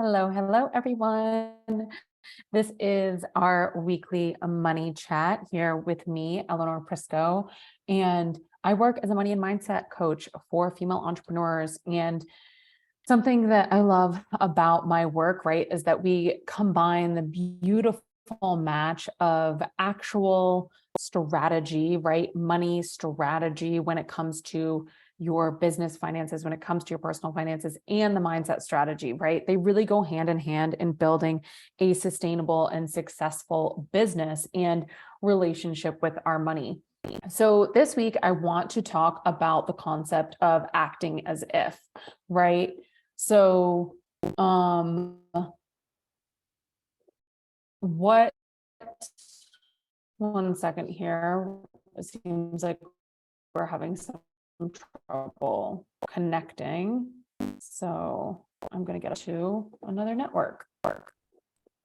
Hello, everyone. This is our weekly money chat here with me, Eleanor Prisco, and I work as a money and mindset coach for female entrepreneurs. And something that I love about my work, right, is that we combine the beautiful match of actual strategy, right? Money strategy when it comes to your business finances, when it comes to your personal finances, and the mindset strategy, right? They really go hand in hand in building a sustainable and successful business and relationship with our money. So this week, I want to talk about the concept of acting as if, right? So, what, one second here, it seems like we're having some trouble connecting. So I'm going to get to another network.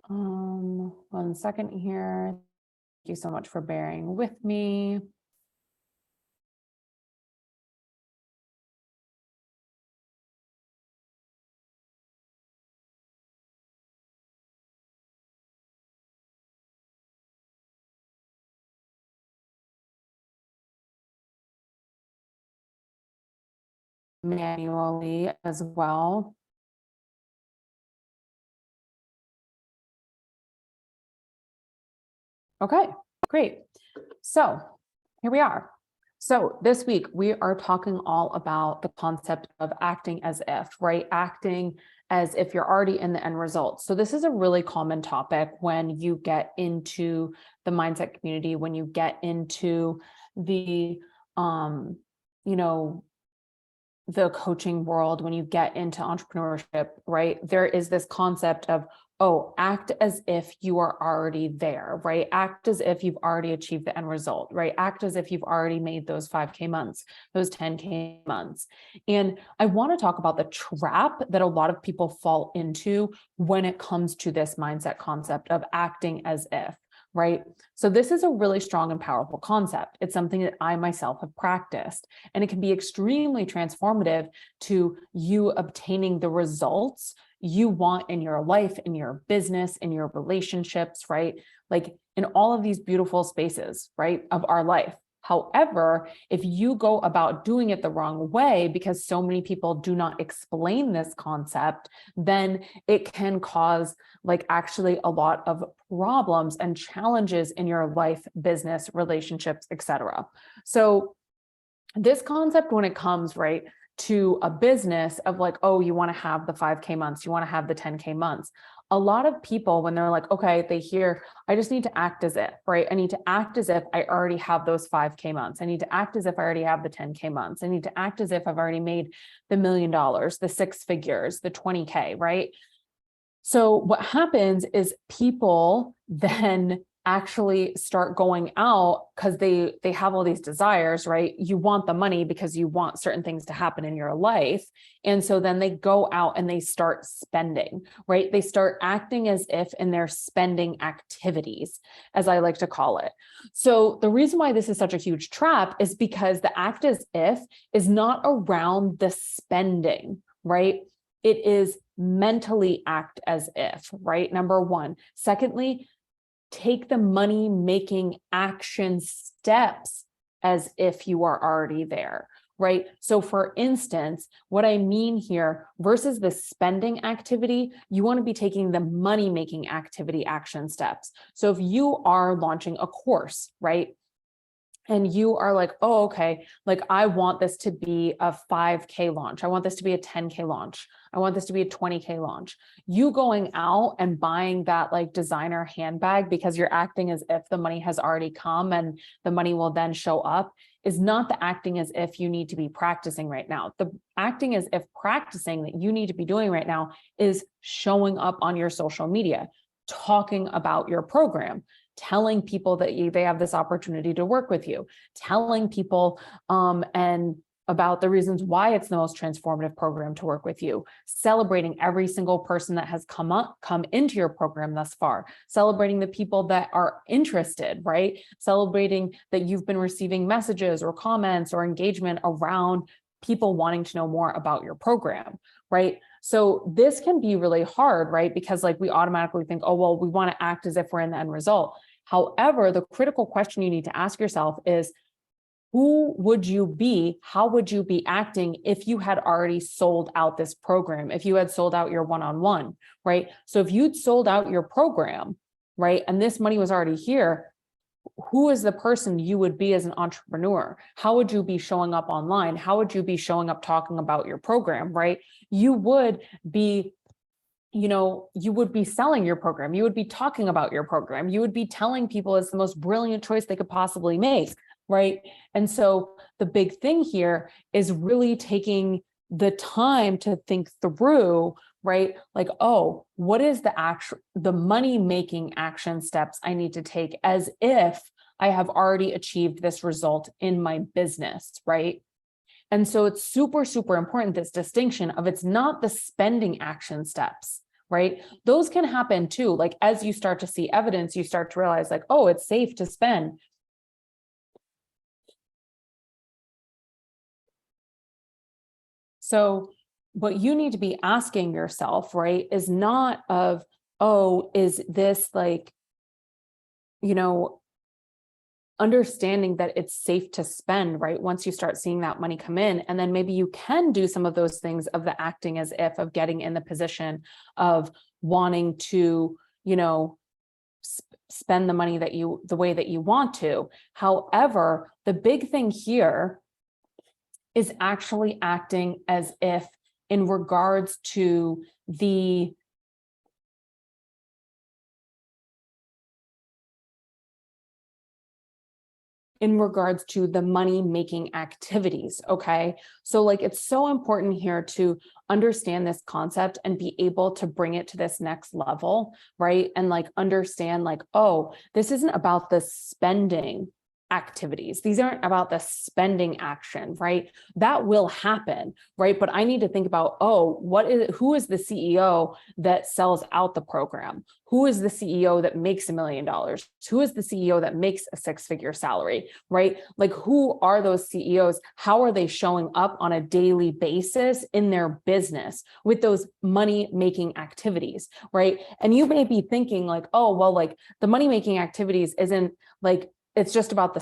One second here. Thank you so much for bearing with me. Manually as well. Okay, great. So here we are. So this week we are talking all about the concept of acting as if, right? Acting as if you're already in the end result. So this is a really common topic when you get into the mindset community, when you get into the, the coaching world, when you get into entrepreneurship, right? There is this concept of, oh, act as if you are already there, right? Act as if you've already achieved the end result, right? Act as if you've already made those 5K months, those 10K months. And I want to talk about the trap that a lot of people fall into when it comes to this mindset concept of acting as if. Right? So this is a really strong and powerful concept. It's something that I myself have practiced, and it can be extremely transformative to you obtaining the results you want in your life, in your business, in your relationships, right? Like in all of these beautiful spaces, right, of our life. However, if you go about doing it the wrong way, because so many people do not explain this concept, then it can cause like actually a lot of problems and challenges in your life, business, relationships, etc. So this concept, when it comes right to a business of like, oh, you want to have the 5K months, you want to have the 10K months. A lot of people, when they're like, okay, they hear, I just need to act as if, right? I need to act as if I already have those 5K months. I need to act as if I already have the 10K months. I need to act as if I've already made the $1 million, the 6 figures, the 20K, right? So what happens is people then actually start going out because they have all these desires, right? You want the money because you want certain things to happen in your life. And so then they go out and they start spending, right? They start acting as if in their spending activities, as I like to call it. So the reason why this is such a huge trap is because the act as if is not around the spending, right? It is mentally act as if, right? Number one. Secondly, take the money making action steps as if you are already there, right? So for instance, what I mean here versus the spending activity, you want to be taking the money making activity action steps. So if you are launching a course, right? And you are like, oh, okay, like I want this to be a 5K launch. I want this to be a 10K launch. I want this to be a 20K launch. You going out and buying that like designer handbag because you're acting as if the money has already come and the money will then show up is not the acting as if you need to be practicing right now. The acting as if practicing that you need to be doing right now is showing up on your social media, talking about your program, telling people that they have this opportunity to work with you, telling people and about the reasons why it's the most transformative program to work with you, celebrating every single person that has come into your program thus far, celebrating the people that are interested, right? Celebrating that you've been receiving messages or comments or engagement around people wanting to know more about your program, right? So this can be really hard, right? Because like we automatically think, oh, well, we want to act as if we're in the end result. However, the critical question you need to ask yourself is, who would you be? How would you be acting if you had already sold out this program? If you had sold out your one-on-one, right? So if you'd sold out your program, right, and this money was already here, who is the person you would be as an entrepreneur? How would you be showing up online? How would you be showing up talking about your program, right? You would be, you would be selling your program. You would be talking about your program. You would be telling people it's the most brilliant choice they could possibly make, right? And so the big thing here is really taking the time to think through, right? Like, oh, what is the money-making action steps I need to take as if I have already achieved this result in my business, right? And so it's super, super important, this distinction of it's not the spending action steps, right? Those can happen too. Like as you start to see evidence, you start to realize like, oh, it's safe to spend. So what you need to be asking yourself, right, is not of, oh, is this like, understanding that it's safe to spend, right? Once you start seeing that money come in, and then maybe you can do some of those things of the acting as if, of getting in the position of wanting to, spend the money the way that you want to. However, the big thing here is actually acting as if in regards to the money-making activities, okay? So like, it's so important here to understand this concept and be able to bring it to this next level, right? And like, understand like, oh, this isn't about the spending activities. These aren't about the spending action, right? That will happen, right? But I need to think about, oh, who is the CEO that sells out the program? Who is the CEO that makes $1 million? Who is the CEO that makes a 6-figure salary, right? Like, who are those CEOs? How are they showing up on a daily basis in their business with those money-making activities, right? And you may be thinking like, oh, well, like the money-making activities isn't like, it's just about the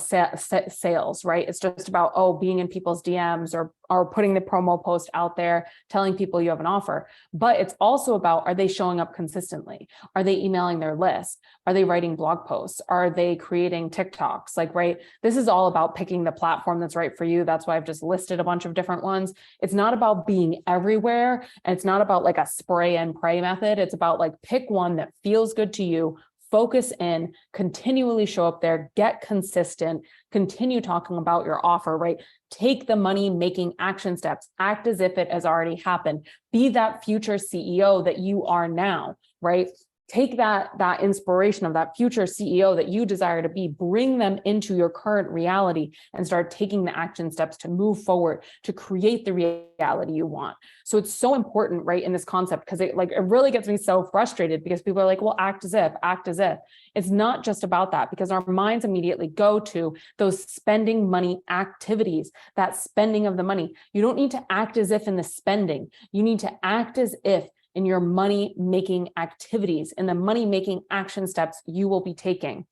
sales, right? It's just about, oh, being in people's DMs or putting the promo post out there, telling people you have an offer. But it's also about, are they showing up consistently? Are they emailing their list? Are they writing blog posts? Are they creating TikToks? Like, right? This is all about picking the platform that's right for you. That's why I've just listed a bunch of different ones. It's not about being everywhere. And it's not about like a spray and pray method. It's about like, pick one that feels good to you, focus in, continually show up there, get consistent, continue talking about your offer, right? Take the money-making action steps, act as if it has already happened, be that future CEO that you are now, right? Take that inspiration of that future CEO that you desire to be, bring them into your current reality and start taking the action steps to move forward, to create the reality you want. So it's so important, right, in this concept, because it really gets me so frustrated because people are like, well, act as if. It's not just about that, because our minds immediately go to those spending money activities, that spending of the money. You don't need to act as if in the spending. You need to act as if in your money-making activities, in the money-making action steps you will be taking.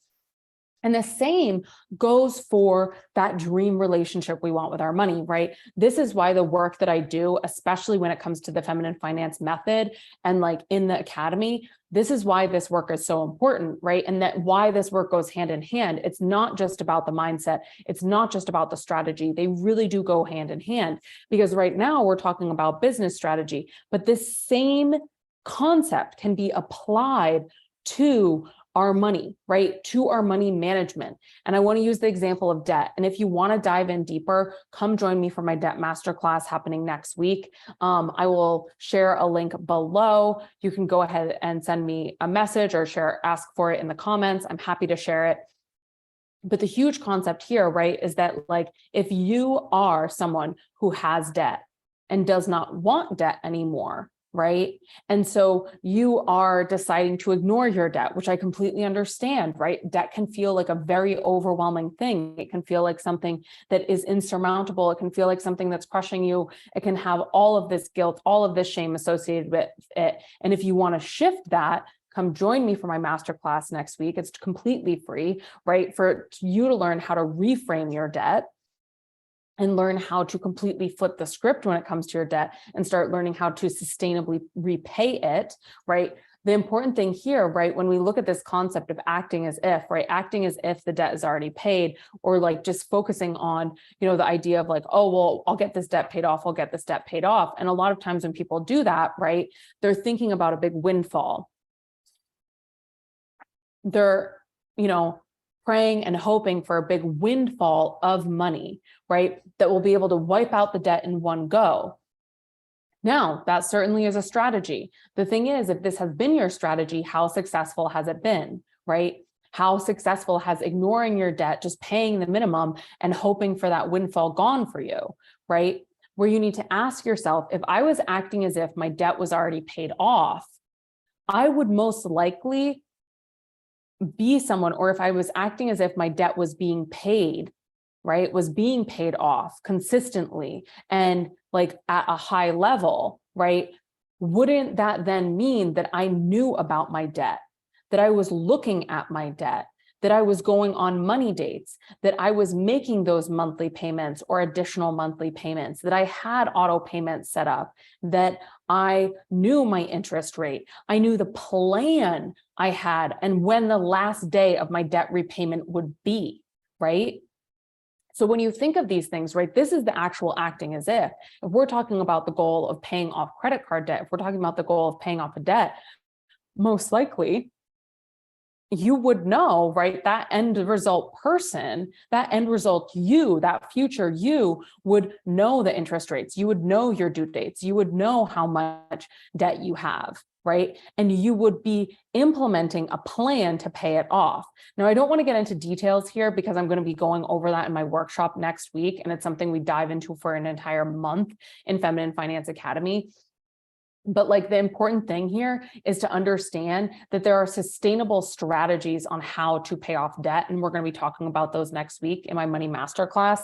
And the same goes for that dream relationship we want with our money, right? This is why the work that I do, especially when it comes to the feminine finance method and like in the academy, this is why this work is so important, right? And that why this work goes hand in hand. It's not just about the mindset. It's not just about the strategy. They really do go hand in hand, because right now we're talking about business strategy, but this same concept can be applied to our money, right? To our money management. And I want to use the example of debt. And if you want to dive in deeper, come join me for my debt masterclass happening next week. I will share a link below. You can go ahead and send me a message or ask for it in the comments. I'm happy to share it. But the huge concept here, right, is that like, if you are someone who has debt and does not want debt anymore, right? And so you are deciding to ignore your debt, which I completely understand, right? Debt can feel like a very overwhelming thing. It can feel like something that is insurmountable. It can feel like something that's crushing you. It can have all of this guilt, all of this shame associated with it. And if you want to shift that, come join me for my masterclass next week. It's completely free, right? For you to learn how to reframe your debt and learn how to completely flip the script when it comes to your debt and start learning how to sustainably repay it, right? The important thing here, right, when we look at this concept of acting as if, right, acting as if the debt is already paid, or like just focusing on, the idea of like, oh, well, I'll get this debt paid off, I'll get this debt paid off. And a lot of times when people do that, right, they're thinking about a big windfall. They're, praying and hoping for a big windfall of money, right, that will be able to wipe out the debt in one go. Now, that certainly is a strategy. The thing is, if this has been your strategy, how successful has it been, right? How successful has ignoring your debt, just paying the minimum and hoping for that windfall gone for you, right? Where you need to ask yourself, if I was acting as if my debt was already paid off, I would most likely be someone, or if I was acting as if my debt was being paid, right, was being paid off consistently and like at a high level, right, wouldn't that then mean that I knew about my debt, that I was looking at my debt, that I was going on money dates, that I was making those monthly payments or additional monthly payments, that I had auto payments set up, that I knew my interest rate, I knew the plan I had and when the last day of my debt repayment would be, right? So when you think of these things, right, this is the actual acting as if. If we're talking about the goal of paying off credit card debt, if we're talking about the goal of paying off a debt, most likely you would know, right, that end result person, that end result you, that future you would know the interest rates, you would know your due dates, you would know how much debt you have, right? And you would be implementing a plan to pay it off. Now, I don't want to get into details here because I'm going to be going over that in my workshop next week. And it's something we dive into for an entire month in Feminine Finance Academy. But like the important thing here is to understand that there are sustainable strategies on how to pay off debt. And we're going to be talking about those next week in my money masterclass.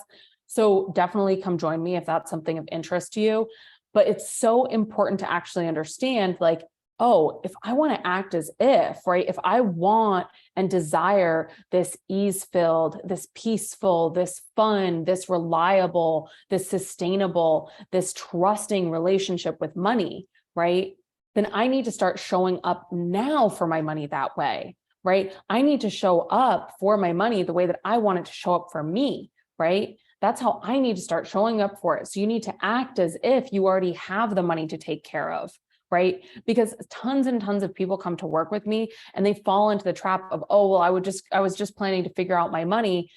So definitely come join me if that's something of interest to you. But it's so important to actually understand, like, oh, if I want to act as if, right, if I want and desire this ease-filled, this peaceful, this fun, this reliable, this sustainable, this trusting relationship with money, right, then I need to start showing up now for my money that way, right? I need to show up for my money the way that I want it to show up for me, right? That's how I need to start showing up for it. So you need to act as if you already have the money to take care of, right? Because tons and tons of people come to work with me and they fall into the trap of, oh, well, I was just planning to figure out my money,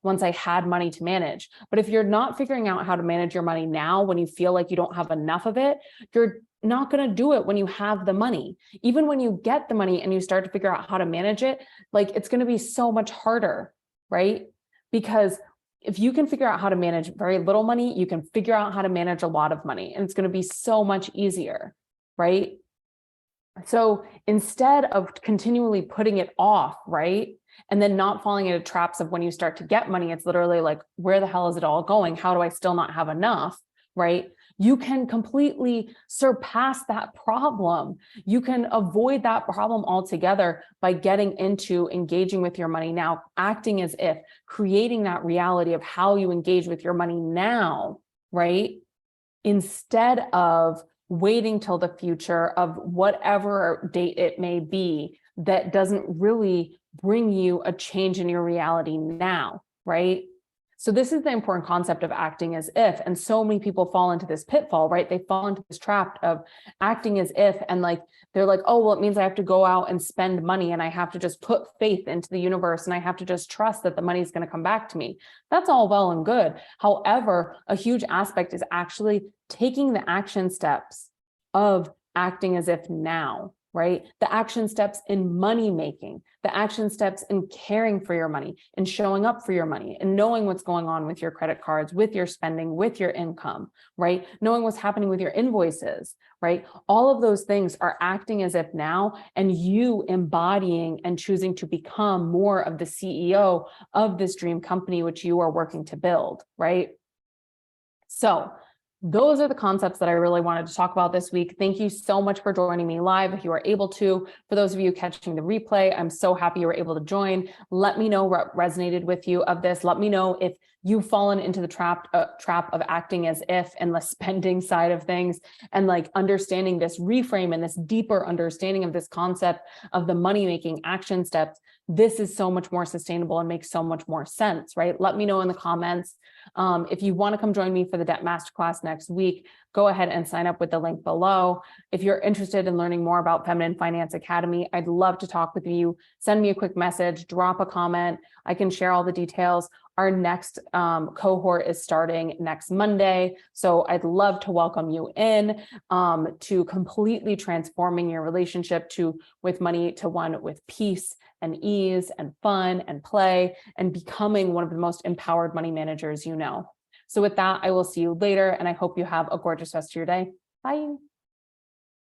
once I had money to manage. But if you're not figuring out how to manage your money now, when you feel like you don't have enough of it, you're not going to do it when you have the money. Even when you get the money and you start to figure out how to manage it, like it's going to be so much harder, right? Because if you can figure out how to manage very little money, you can figure out how to manage a lot of money, and it's going to be so much easier, right? So instead of continually putting it off, right, and then not falling into traps of when you start to get money, it's literally like, where the hell is it all going? How do I still not have enough, right? You can completely surpass that problem. You can avoid that problem altogether by getting into engaging with your money now, acting as if, creating that reality of how you engage with your money now, right? Instead of waiting till the future of whatever date it may be that doesn't really bring you a change in your reality now, right? So this is the important concept of acting as if, and so many people fall into this pitfall, right? They fall into this trap of acting as if, and like, they're like, oh, well, it means I have to go out and spend money and I have to just put faith into the universe and I have to just trust that the money is going to come back to me. That's all well and good. However, a huge aspect is actually taking the action steps of acting as if now, right? The action steps in money making, the action steps in caring for your money and showing up for your money and knowing what's going on with your credit cards, with your spending, with your income, right? Knowing what's happening with your invoices, right? All of those things are acting as if now, and you embodying and choosing to become more of the CEO of this dream company, which you are working to build, right? So those are the concepts that I really wanted to talk about this week. Thank you so much for joining me live. If you are able to, for those of you catching the replay, I'm so happy you were able to join. Let me know what resonated with you of this. Let me know if you've fallen into the trap of acting as if and the spending side of things, and like understanding this reframe and this deeper understanding of this concept of the money-making action steps. This is so much more sustainable and makes so much more sense, right? Let me know in the comments. If you want to come join me for the Debt Masterclass next week, go ahead and sign up with the link below. If you're interested in learning more about Feminine Finance Academy, I'd love to talk with you. Send me a quick message, drop a comment. I can share all the details. Our next cohort is starting next Monday. So I'd love to welcome you in to completely transforming your relationship with money to one with peace and ease and fun and play, and becoming one of the most empowered money managers you know. So with that, I will see you later, and I hope you have a gorgeous rest of your day. Bye.